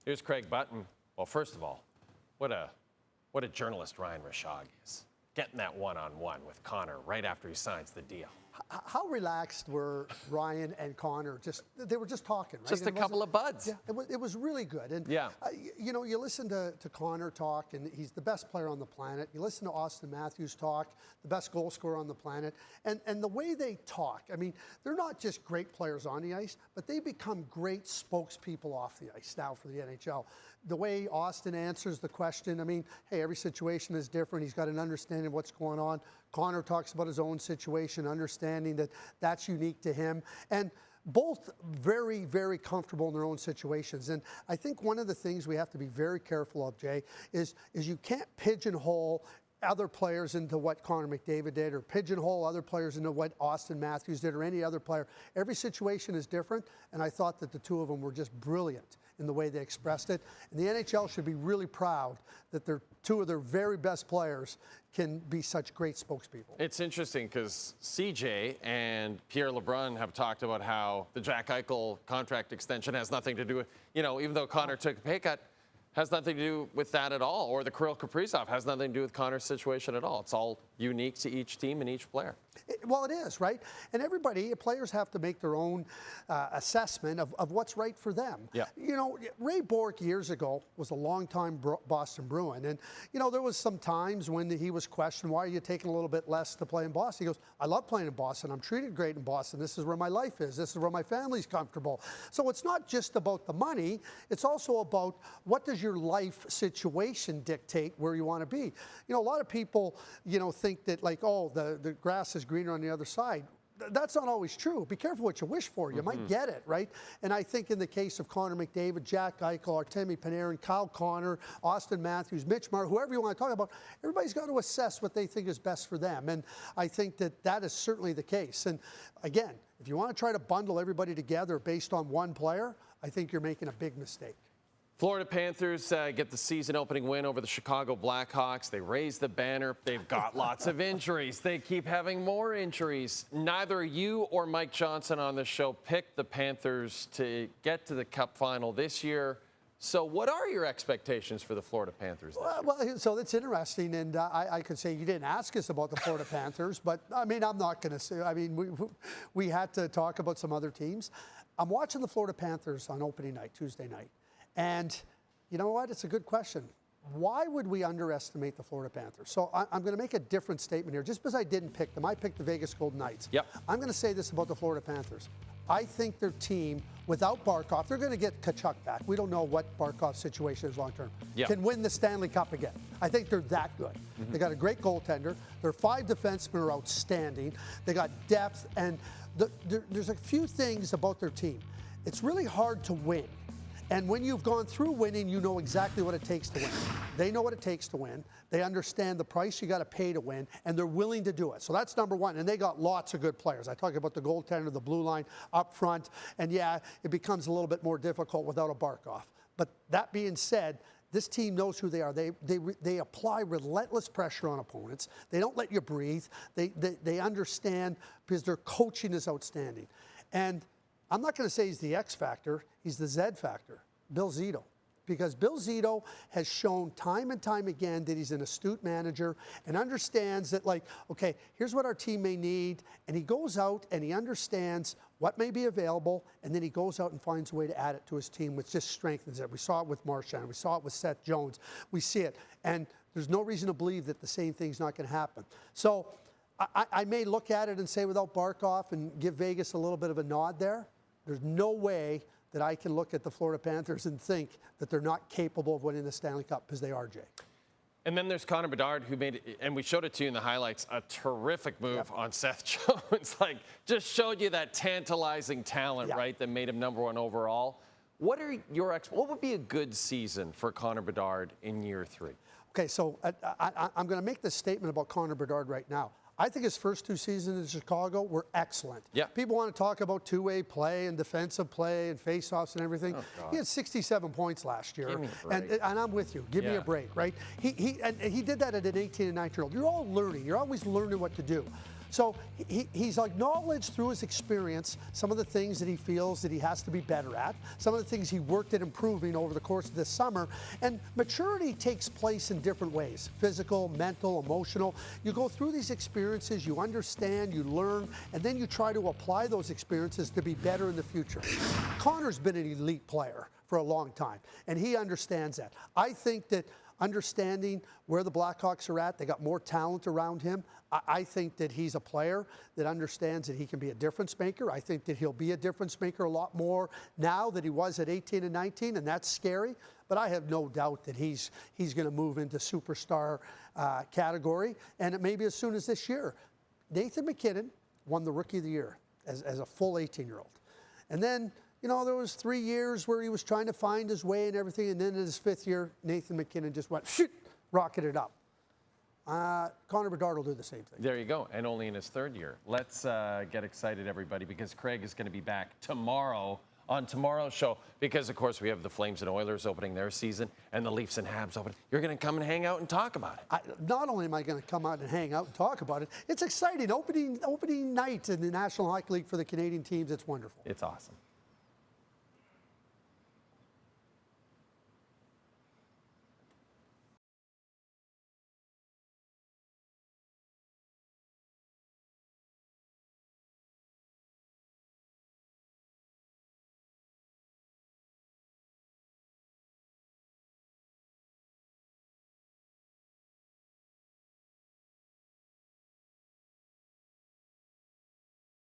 Here's Craig Button. Well, first of all, what a journalist Ryan Rishaug is. Getting that one-on-one with Connor right after he signs the deal. How relaxed were Ryan and Connor? They were just talking, right? Just a couple of buds. Yeah, it was really good. And yeah. You know, you listen to Connor talk, and he's the best player on the planet. You listen to Austin Matthews talk, the best goal scorer on the planet. And the way they talk, I mean, they're not just great players on the ice, but they become great spokespeople off the ice now for the NHL. The way Austin answers the question, I mean, hey, every situation is different. He's got an understanding of what's going on. Connor talks about his own situation, understanding that that's unique to him. And both very, very comfortable in their own situations. And I think one of the things we have to be very careful of, Jay, is you can't pigeonhole other players into what Connor McDavid did, or pigeonhole other players into what Austin Matthews did, or any other player. Every situation is different, and I thought that the two of them were just brilliant in the way they expressed it. And the NHL should be really proud that two of their very best players can be such great spokespeople. It's interesting because CJ and Pierre LeBrun have talked about how the Jack Eichel contract extension has nothing to do with, even though Connor took a pay cut, has nothing to do with that at all, or the Kirill Kaprizov has nothing to do with Connor's situation at all. It's all unique to each team and each player. Well, it is, right? And players have to make their own assessment of what's right for them. Yeah. Ray Bourque years ago was a longtime Boston Bruin. And, there was some times when he was questioned, why are you taking a little bit less to play in Boston? He goes, I love playing in Boston. I'm treated great in Boston. This is where my life is. This is where my family's comfortable. So it's not just about the money. It's also about what does your life situation dictate where you want to be. A lot of people, think that the grass is greener on the other side. That's not always true. Be careful what you wish for. You might get it, right? And I think in the case of Connor McDavid, Jack Eichel, Artemi Panarin, Kyle Connor, Austin Matthews, Mitch Marner, whoever you want to talk about, everybody's got to assess what they think is best for them. And I think that is certainly the case. And again, if you want to try to bundle everybody together based on one player, I think you're making a big mistake. Florida Panthers get the season-opening win over the Chicago Blackhawks. They raise the banner. They've got lots of injuries. They keep having more injuries. Neither you or Mike Johnson on the show picked the Panthers to get to the Cup final this year. So what are your expectations for the Florida Panthers? Well, so that's interesting, and I could say you didn't ask us about the Florida Panthers, but, I'm not going to say. We had to talk about some other teams. I'm watching the Florida Panthers on opening night, Tuesday night. And you know what? It's a good question. Why would we underestimate the Florida Panthers? So I'm going to make a different statement here. Just because I didn't pick them, I picked the Vegas Golden Knights. Yep. I'm going to say this about the Florida Panthers. I think their team, without Barkov, they're going to get Tkachuk back. We don't know what Barkov's situation is long term. Yep. Can win the Stanley Cup again. I think they're that good. Mm-hmm. They got a great goaltender. Their 5 defensemen are outstanding. They got depth, and there's a few things about their team. It's really hard to win. And when you've gone through winning, you know exactly what it takes to win. They know what it takes to win. They understand the price you got to pay to win, and they're willing to do it. So that's number one. And they got lots of good players. I talk about the goaltender, the blue line up front. And yeah, it becomes a little bit more difficult without a Barkov. But that being said, this team knows who they are. They apply relentless pressure on opponents. They don't let you breathe. They understand because their coaching is outstanding. And I'm not going to say he's the X factor. He's the Z factor, Bill Zito. Because Bill Zito has shown time and time again that he's an astute manager and understands that, okay, here's what our team may need. And he goes out and he understands what may be available, and then he goes out and finds a way to add it to his team, which just strengthens it. We saw it with Marchand. We saw it with Seth Jones. We see it. And there's no reason to believe that the same thing's not going to happen. So I may look at it and say without Barkov and give Vegas a little bit of a nod there. There's no way that I can look at the Florida Panthers and think that they're not capable of winning the Stanley Cup, because they are, Jay. And then there's Connor Bedard, who made, and we showed it to you in the highlights, a terrific move on Seth Jones. Just showed you that tantalizing talent, right, that made him #1 overall. What would be a good season for Connor Bedard in year 3? Okay, so I'm going to make this statement about Connor Bedard right now. I think his first 2 seasons in Chicago were excellent. Yeah. People want to talk about two-way play and defensive play and face-offs and everything. Oh, he had 67 points last year. Give me a break. And I'm with you. Give me a break, right? He did that at an 18 and 19-year-old. You're all learning. You're always learning what to do. So he's acknowledged through his experience some of the things that he feels that he has to be better at, some of the things he worked at improving over the course of this summer. And maturity takes place in different ways: physical, mental, emotional. You go through these experiences, you understand, you learn, and then you try to apply those experiences to be better in the future. Connor's been an elite player for a long time, and he understands that. I think that understanding where the Blackhawks are at, they got more talent around him. I think that he's a player that understands that he can be a difference maker. I think that he'll be a difference maker a lot more now than he was at 18 and 19, and that's scary. But I have no doubt that he's going to move into superstar category, and it may be as soon as this year. Nathan MacKinnon won the Rookie of the Year as a full 18-year-old. And then, you know, there was 3 years where he was trying to find his way and everything, and then in his 5th year, Nathan MacKinnon just went, shoot, rocketed up. Connor Bedard will do the same thing. There you go, and only in his 3rd year. Let's get excited, everybody, because Craig is going to be back tomorrow on tomorrow's show, because, of course, we have the Flames and Oilers opening their season and the Leafs and Habs opening. You're going to come and hang out and talk about it. Not only am I going to come out and hang out and talk about it, it's exciting. Opening night in the National Hockey League for the Canadian teams. It's wonderful. It's awesome.